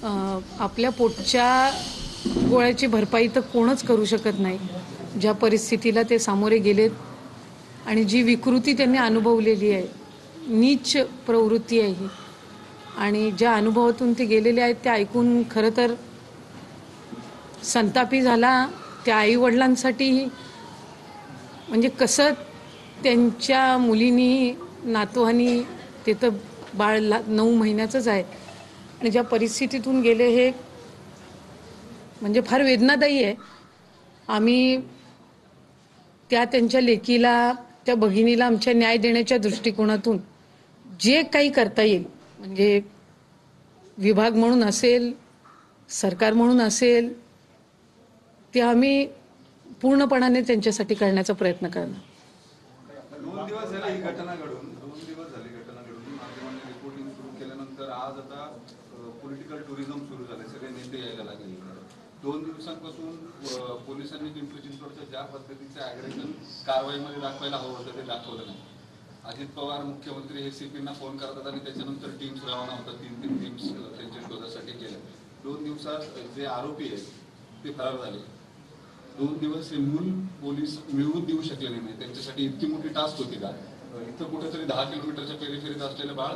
आपल्या पोटच्या गोळ्याची भरपाई तर कोणच करू शकत नाही. ज्या परिस्थितीला ते सामोरे गेलेत आणि जी विकृती त्यांनी अनुभवलेली आहे, नीच प्रवृत्ती आहे ही, आणि ज्या अनुभवातून ते गेलेले आहेत ते ऐकून खरं तर संतापी झाला. त्या आईवडिलांसाठी म्हणजे कसं त्यांच्या मुलीनी नातवानी, ते तर बाळ 9 महिन्याचंच आहे, आणि ज्या परिस्थितीतून गेले हे म्हणजे फार वेदनादायी आहे. आम्ही त्यांच्या लेकीला, त्या भगिनीला आमच्या न्याय देण्याच्या दृष्टिकोनातून जे काही करता येईल, म्हणजे विभाग म्हणून असेल, सरकार म्हणून असेल, ते आम्ही पूर्णपणाने त्यांच्यासाठी करण्याचा प्रयत्न करणार. 2 दिवस झाले ही घटना घडून, 2 दिवस झाली घटना घडून माध्यमांनी रिपोर्टिंग सुरू केल्यानंतर आज आता पॉलिटिकल टुरिझम सुरू झाले, सगळे नेते यायला लागले. 2 दिवसांपासून पोलिसांनी पिंपरी चिंचवडच्या ज्या पद्धतीचं ॲग्रेशन कारवाईमध्ये दाखवायला हवं होतं ते दाखवलं नाही. अजित पवार मुख्यमंत्री हे सीपींना फोन करतात आणि त्याच्यानंतर टीम्स रवाना होतात, 3 टीम्स त्यांच्या शोधासाठी केल्या. 2 दिवसात जे आरोपी आहेत ते फरार झाले. 2 दिवस हे मूल पोलीस मिळवून देऊ शकले नाही. त्यांच्यासाठी इतकी मोठी टास्क होती का इथं कुठेतरी 10 किलोमीटरच्या पेरीफेरीत असलेलं बाळ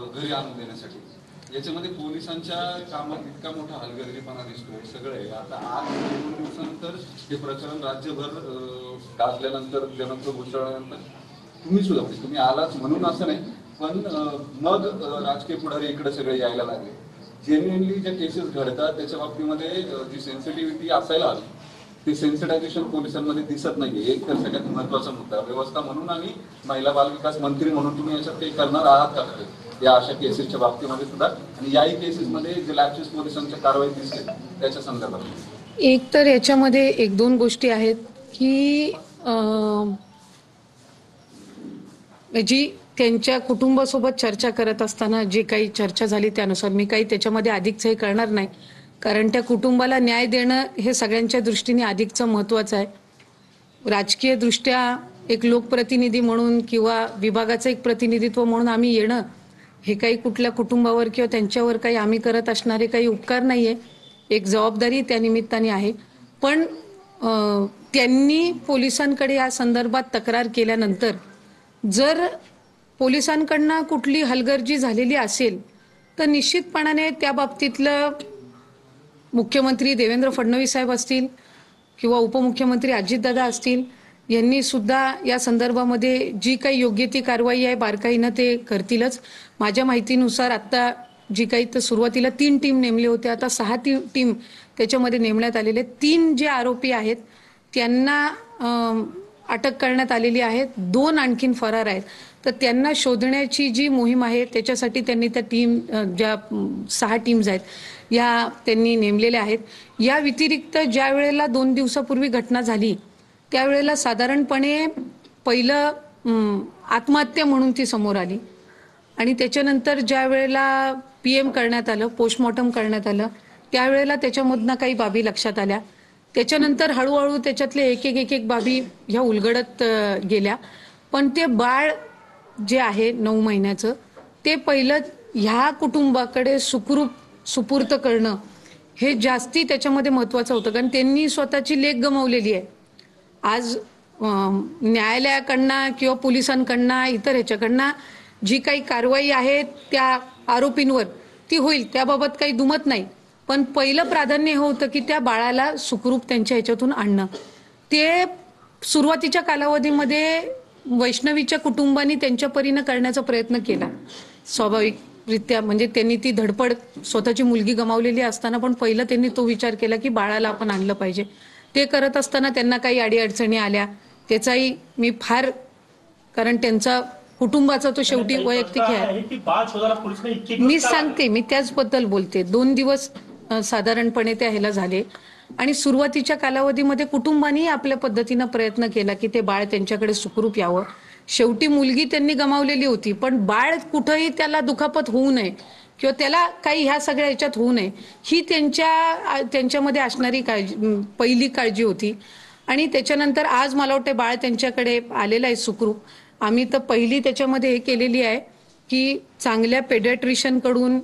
घरी आणून देण्यासाठी? याच्यामध्ये पोलिसांच्या कामात इतका मोठा हलगर्जीपणा दिसतोय. सगळं आहे. आता आज 2 दिवसानंतर हे प्रकरण राज्यभर गाजल्यानंतर, जनत्व घुसळल्यानंतर तुम्ही सुद्धा, तुम्ही आलाच म्हणून असं नाही, पण मग राजकीय पुढारी इकडे सगळे यायला लागले. जेन्युइनली ज्या केसेस घडतात त्याच्या बाबतीमध्ये जी सेन्सिटिव्हिटी असायला हवी ते सेन्सिटायझेशन पोलिसांमध्ये दिसत नाहीये. एक तर सगळ्यात महत्वाचा मुद्दा व्यवस्था म्हणून आणि महिला बालविकास मंत्री म्हणून तुम्ही याच्यात काही करणार आहात का या अशा केसेसच्या बाबतीमध्ये सुद्धा, आणि याही केसेसमध्ये जे लॅप्सेस पोलिसांच्या कारवाई दिसते त्याच्या संदर्भात? एक तर याच्यामध्ये 1-2 गोष्टी आहेत की जी त्यांच्या कुटुंबासोबत चर्चा करत असताना जे काही चर्चा झाली त्यानुसार मी काही त्याच्यामध्ये अधिकच हे करणार नाही, कारण त्या कुटुंबाला न्याय देणं हे सगळ्यांच्या दृष्टीने अधिकचं महत्त्वाचं आहे. राजकीय दृष्ट्या एक लोकप्रतिनिधी म्हणून किंवा विभागाचं एक प्रतिनिधित्व म्हणून आम्ही येणं हे काही कुठल्या कुटुंबावर किंवा त्यांच्यावर काही आम्ही करत असणारे काही उपकार नाही आहे. एक जबाबदारी त्या निमित्ताने आहे. पण त्यांनी पोलिसांकडे या संदर्भात तक्रार केल्यानंतर जर पोलिसांकडनं कुठली हलगर्जी झालेली असेल तर निश्चितपणाने त्या बाबतीतलं मुख्यमंत्री देवेंद्र फडणवीस साहेब असतील किंवा उपमुख्यमंत्री अजितदादा असतील यांनी सुद्धा या संदर्भामध्ये जी काही योग्य ती कारवाई आहे बारकाईनं ते करतीलच. माझ्या माहितीनुसार आता जी काही तर सुरुवातीला 3 टीम नेमले होते, आता 6 टीम त्याच्यामध्ये नेमण्यात आलेले. 3 जे आरोपी आहेत त्यांना अटक करण्यात आलेली आहे. 2 आणखीन फरार आहेत. तर त्यांना शोधण्याची जी मोहीम आहे त्याच्यासाठी त्यांनी त्या टीम, ज्या 6 टीम्स आहेत या त्यांनी नेमलेल्या आहेत. या व्यतिरिक्त ज्या वेळेला 2 दिवसापूर्वी घटना झाली त्यावेळेला साधारणपणे पहिलं आत्महत्या म्हणून ती समोर आली, आणि त्याच्यानंतर ज्या वेळेला PM करण्यात आलं, पोस्टमॉर्टम करण्यात आलं, त्यावेळेला त्याच्यामधनं काही बाबी लक्षात आल्या. त्याच्यानंतर हळूहळू त्याच्यातले एक बाबी ह्या उलगडत गेल्या. पण ते बाळ जे आहे 9 महिन्याचं ते पहिलं ह्या कुटुंबाकडे सुपूर्त करणं हे जास्ती त्याच्यामध्ये महत्त्वाचं होतं, कारण त्यांनी स्वतःची लेक गमावलेली आहे. आज न्यायालयाकडनं किंवा पोलिसांकडनं इतर ह्याच्याकडनं जी काही कारवाई आहे त्या आरोपींवर ती होईल, त्याबाबत काही दुमत नाही. पण पहिलं प्राधान्य हे होतं की त्या बाळाला सुखरूप त्यांच्या ह्याच्यातून आणणं. ते सुरुवातीच्या कालावधीमध्ये वैष्णवीच्या कुटुंबानी त्यांच्या परीनं करण्याचा प्रयत्न केला स्वाभाविकरित्या. म्हणजे त्यांनी ती धडपड, स्वतःची मुलगी गमावलेली असताना पण पहिलं त्यांनी तो विचार केला की बाळाला आपण आणलं पाहिजे. ते करत असताना त्यांना काही अडीअडचणी आल्या, त्याचाही मी फार, कारण त्यांचा कुटुंबाचा तो शेवटी वैयक्तिक आहे. मी सांगते, मी त्याचबद्दल बोलते. 2 दिवस साधारणपणे त्या ह्याला झाले, आणि सुरुवातीच्या कालावधीमध्ये कुटुंबाने आपल्या पद्धतीनं प्रयत्न केला की ते बाळ त्यांच्याकडे सुखरूप यावं. शेवटी मुलगी त्यांनी गमावलेली होती, पण बाळ कुठंही त्याला दुखापत होऊ नये किंवा त्याला काही ह्या सगळ्या ह्याच्यात होऊ नये ही त्यांच्यामध्ये असणारी पहिली काळजी होती. आणि त्याच्यानंतर आज मला वाटतं बाळ त्यांच्याकडे आलेलं आहे सुखरूप. आम्ही तर पहिली त्याच्यामध्ये हे केलेली आहे की चांगल्या पेडियाट्रिशियनकडून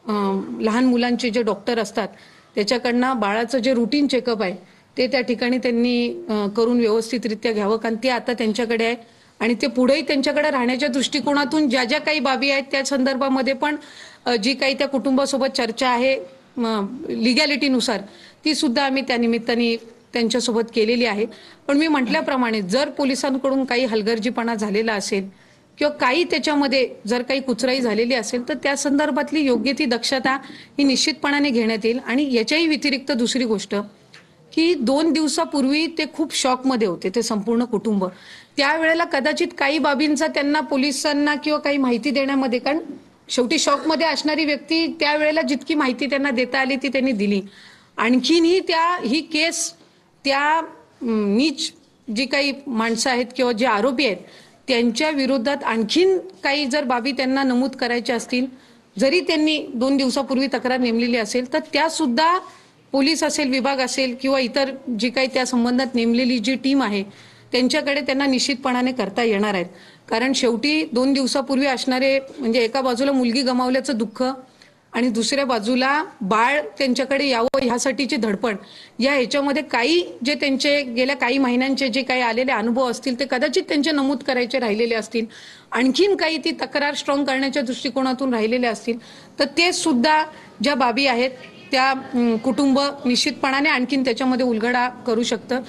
लहान मुलांचे जे डॉक्टर असतात त्याच्याकडनं बाळाचं जे रुटीन चेकअप आहे ते त्या ठिकाणी त्यांनी करून व्यवस्थितरित्या घ्यावं, कारण ते आता त्यांच्याकडे आहे आणि ते पुढेही त्यांच्याकडे राहण्याच्या दृष्टिकोनातून ज्या ज्या काही बाबी आहेत त्या संदर्भामध्ये पण जी काही त्या कुटुंबासोबत चर्चा आहे लिगॅलिटीनुसार ती सुद्धा आम्ही त्या निमित्ताने त्यांच्यासोबत केलेली आहे. पण मी म्हटल्याप्रमाणे जर पोलिसांकडून काही हलगर्जीपणा झालेला असेल किंवा काही त्याच्यामध्ये जर काही कुचराई झालेली असेल तर त्या संदर्भातली योग्य ती दक्षता ही निश्चितपणाने घेण्यात येईल. आणि याच्याही व्यतिरिक्त दुसरी गोष्ट की 2 दिवसापूर्वी ते खूप शॉकमध्ये होते, ते संपूर्ण कुटुंब. त्यावेळेला कदाचित काही बाबींचा त्यांना पोलिसांना किंवा काही माहिती देण्यामध्ये, कारण शेवटी शॉकमध्ये असणारी व्यक्ती त्यावेळेला जितकी माहिती त्यांना देता आली ती त्यांनी दिली. आणखीनही ही केस त्या नीच जी काही माणसं आहेत किंवा जे आरोपी आहेत त्यांच्या विरोधात आणखीन काही जर बाबी त्यांना नमूद करायच्या असतील, जरी त्यांनी 2 दिवसापूर्वी तक्रार नेमलेली असेल तर त्या सुद्धा पोलीस असेल, विभाग असेल किंवा इतर जी काही त्या संबंधात नेमलेली जी टीम आहे त्यांच्याकडे त्यांना निश्चितपणाने करता येणार आहेत. कारण शेवटी 2 दिवसापूर्वी असणारे म्हणजे एका बाजूला मुलगी गमावल्याचं दुःख आणि दुसऱ्या बाजूला बाळ त्यांच्याकडे यावं ह्यासाठीची धडपड, या ह्याच्यामध्ये काही जे त्यांचे गेल्या काही महिन्यांचे जे काही आलेले अनुभव असतील ते कदाचित त्यांचे नमूद करायचे राहिलेले असतील, आणखीन काही ती तक्रार स्ट्रॉंग करण्याच्या दृष्टिकोनातून राहिलेले असतील तर ते सुद्धा ज्या बाबी आहेत त्या कुटुंब निश्चितपणाने आणखीन त्याच्यामध्ये उलगडा करू शकतं.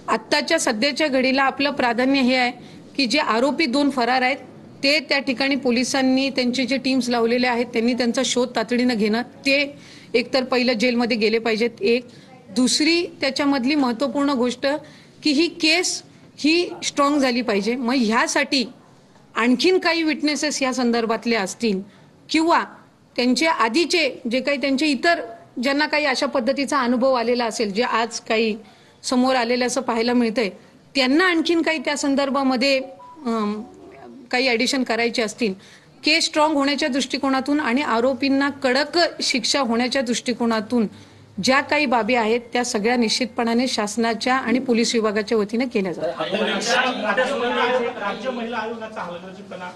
आत्ताच्या सध्याच्या घडीला आपलं प्राधान्य हे आहे की जे आरोपी 2 फरार आहेत ते त्या ठिकाणी पोलिसांनी त्यांचे जे टीम्स लावलेले आहेत त्यांनी त्यांचा शोध तातडीनं घेणं, ते एकतर पहिलं जेलमध्ये गेले पाहिजेत. एक दुसरी त्याच्यामधली महत्त्वपूर्ण गोष्ट की ही केस ही स्ट्रॉंग झाली पाहिजे. मग ह्यासाठी आणखीन काही विटनेसेस या संदर्भातले असतील किंवा त्यांचे आधीचे जे काही त्यांचे इतर ज्यांना काही अशा पद्धतीचा अनुभव आलेला असेल, जे आज काही समोर आलेलं असं पाहायला मिळतंय, त्यांना आणखीन काही त्या संदर्भामध्ये काही ॲडिशन करायचे असतील, केस स्ट्रॉंग होण्याच्या दृष्टिकोनातून आणि आरोपींना कडक शिक्षा होण्याच्या दृष्टिकोनातून ज्या काही बाबी आहेत त्या सगळ्या निश्चितपणाने शासनाच्या आणि पोलीस विभागाच्या वतीने केल्या जातात. राज्य महिला आयोगाचा हलगर्जीपणा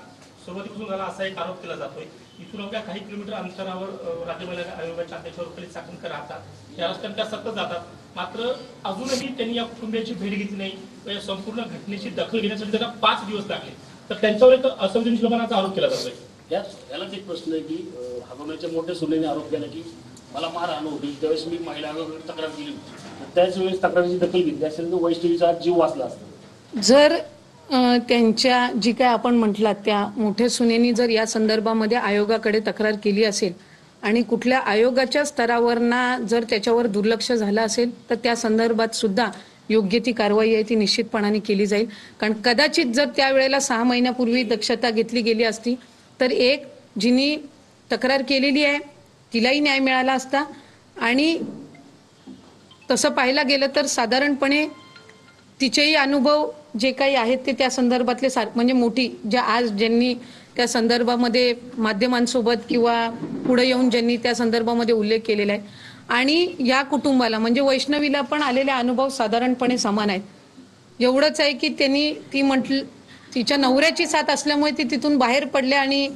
सुरुवातीपासून झाला असा एक आरोप केला जातोय. इथून अवघ्या काही किलोमीटर अंतरावर राज्य महिला आयोगाच्या अध्यक्ष रुपाली चाकणकर राहतात, या रस्त्याने त्या सतत जातात. मात्र अजूनही त्यांनी या कुटुंबियाची भेट घेतली नाही, या संपूर्ण घटनेची दखल घेण्यासाठी त्यांना 5 दिवस लागले. तर त्यांच्यावर एक असंवेदनशीलपणाचा आरोप केला जातोय. यालाच एक प्रश्न आहे की हगवण्याच्या मोठ्या सुनेने आरोप केला की मला मारहाण होती, त्यावेळेस मी महिला आयोगाकडे तक्रार केली होती, त्याच वेळेस तक्रारीची दखल घेतली असेल तर वैष्णवीचा जीव वाचला असता. जर त्यांच्या जी काय आपण म्हटलात त्या मोठ्या सुनेनी जर या संदर्भामध्ये आयोगाकडे तक्रार केली असेल आणि कुठल्या आयोगाच्या स्तरावरना जर त्याच्यावर दुर्लक्ष झालं असेल तर त्या संदर्भात सुद्धा योग्य ती कारवाई आहे ती निश्चितपणाने केली जाईल. कारण कदाचित जर त्यावेळेला 6 महिन्यापूर्वी दक्षता घेतली गेली असती तर एक जिनी तक्रार केलेली आहे तिलाही न्याय मिळाला असता. आणि तसं पाहायला गेलं तर साधारणपणे तिचेही अनुभव जे काही आहेत ते त्या संदर्भातले म्हणजे मोठी ज्या आज ज्यांनी त्या संदर्भामध्ये माध्यमांसोबत किंवा पुढे येऊन ज्यांनी त्या संदर्भामध्ये उल्लेख केलेला आहे आणि या कुटुंबाला म्हणजे वैष्णवीला पण आलेले अनुभव साधारणपणे समान आहेत. एवढंच आहे की त्यांनी तिच्या नवऱ्याची साथ असल्यामुळे ती तिथून बाहेर पडले आणि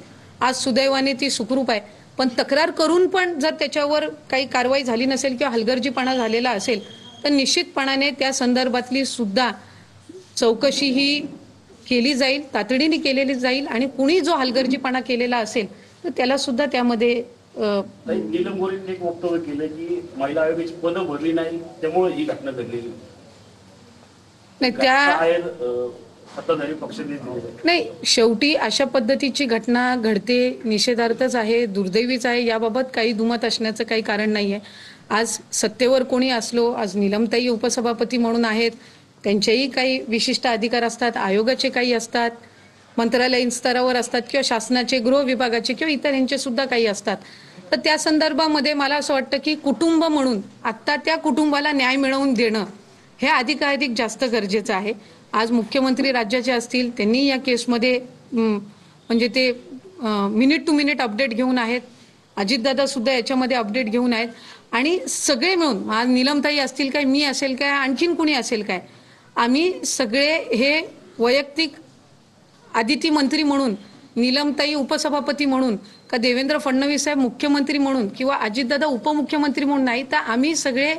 आज सुदैवाने ती सुखरूप आहे. पण तक्रार करून पण जर त्याच्यावर काही कारवाई झाली नसेल किंवा हलगर्जीपणा झालेला असेल तर निश्चितपणाने त्या संदर्भातली सुद्धा चौकशी ही केली जाईल, तातडीने केलेली जाईल आणि कुणी जो हलगर्जीपणा केलेला असेल तर त्याला सुद्धा त्यामध्ये नीलम गोरेंनी एक वक्तव्य केलं की महिला आयोगाची पदं भरली नाही त्यामुळे ही घटना घडलेली नाही. त्या सत्ताधारी पक्ष नाही, शेवटी अशा पद्धतीची घटना घडते, निषेधार्थच आहे, दुर्दैवीच आहे, याबाबत काही दुमत असण्याचं काही कारण नाही आहे. आज सत्तेवर कोणी असलो, आज नीलमताई उपसभापती म्हणून आहेत, त्यांचेही काही विशिष्ट अधिकार असतात, आयोगाचे काही असतात, मंत्रालयीन स्तरावर असतात किंवा शासनाचे गृह विभागाचे किंवा इतर यांचे सुद्धा काही असतात. तर त्या संदर्भामध्ये मला असं वाटतं की कुटुंब म्हणून आत्ता त्या कुटुंबाला न्याय मिळवून देणं हे अधिकाधिक जास्त गरजेचं आहे. आज मुख्यमंत्री राज्याचे असतील, त्यांनी या केसमध्ये म्हणजे ते मिनिट टू मिनिट अपडेट घेऊन आहेत, अजितदादा सुद्धा याच्यामध्ये अपडेट घेऊन आहेत आणि सगळे मिळून आज नीलमताई असतील काय, मी असेल काय, आणखीन कुणी असेल काय, आम्ही सगळे हे वैयक्तिक आदिती मंत्री म्हणून नीलमताई उपसभापती म्हणून का देवेंद्र फडणवीस साहेब मुख्यमंत्री म्हणून किंवा अजितदादा उपमुख्यमंत्री म्हणून नाही, तर आम्ही सगळे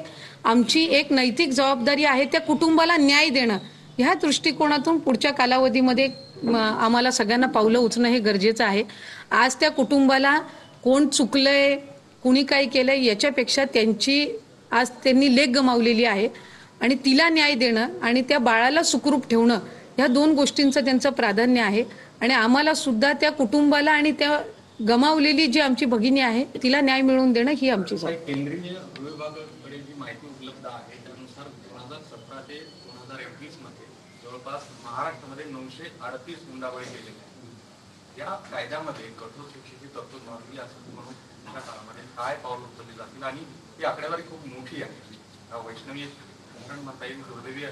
आमची एक नैतिक जबाबदारी आहे त्या कुटुंबाला न्याय देणं, ह्या दृष्टिकोनातून पुढच्या कालावधीमध्ये आम्हाला सगळ्यांना पावलं उचलणं हे गरजेचं आहे. आज त्या कुटुंबाला कोण चुकलंय, कुणी काय केलंय याच्यापेक्षा आज त्यांनी लेक गमावलेली आहे आणि तिला न्याय देणं आणि त्या बाळाला सुखरूप ठेवणं, ह्या दोन गोष्टींचं त्यांचं प्राधान्य आहे. आणि आम्हाला सुद्धा त्या कुटुंबाला आणि त्या गमावलेली जी आमची भगिनी आहे तिला न्याय मिळवून देणं ही आमची जबाबदारी. केंद्रीय विभागाकडे जी माहिती उपलब्ध आहे त्यानुसार 2017 ते 2021 मध्ये जवळपास महाराष्ट्रामध्ये 938 हुंडाबळी केलेले आहेत. या कायद्यामध्ये कठोर शिक्षेची तरतूद व्हावी असं म्हणून त्या काळामध्ये काय पावलं उचलली जातील आणि ही आकडेवारी खूप मोठी आहे. वैष्णवी म्हणता येईल दुर्दैवी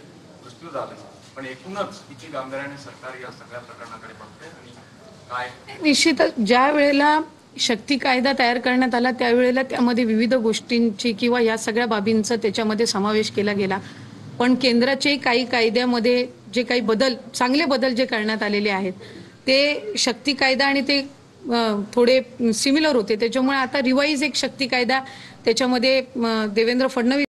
मृत्यू झाला, पण एकूणच किती गांभीर्याने सरकार या सगळ्या प्रकरणाकडे बघते आणि काय. निश्चितच ज्या वेळेला शक्ती कायदा तयार करण्यात आला त्यावेळेला त्यामध्ये विविध गोष्टींची किंवा या सगळ्या बाबींचा त्याच्यामध्ये समावेश केला गेला. पण केंद्राचे काही कायद्यामध्ये जे काही चांगले बदल जे करण्यात आलेले आहेत ते शक्ती कायदा आणि ते थोडे सिमिलर होते. त्याच्यामुळे आता रिवाईज एक शक्ती कायदा त्याच्यामध्ये देवेंद्र फडणवीस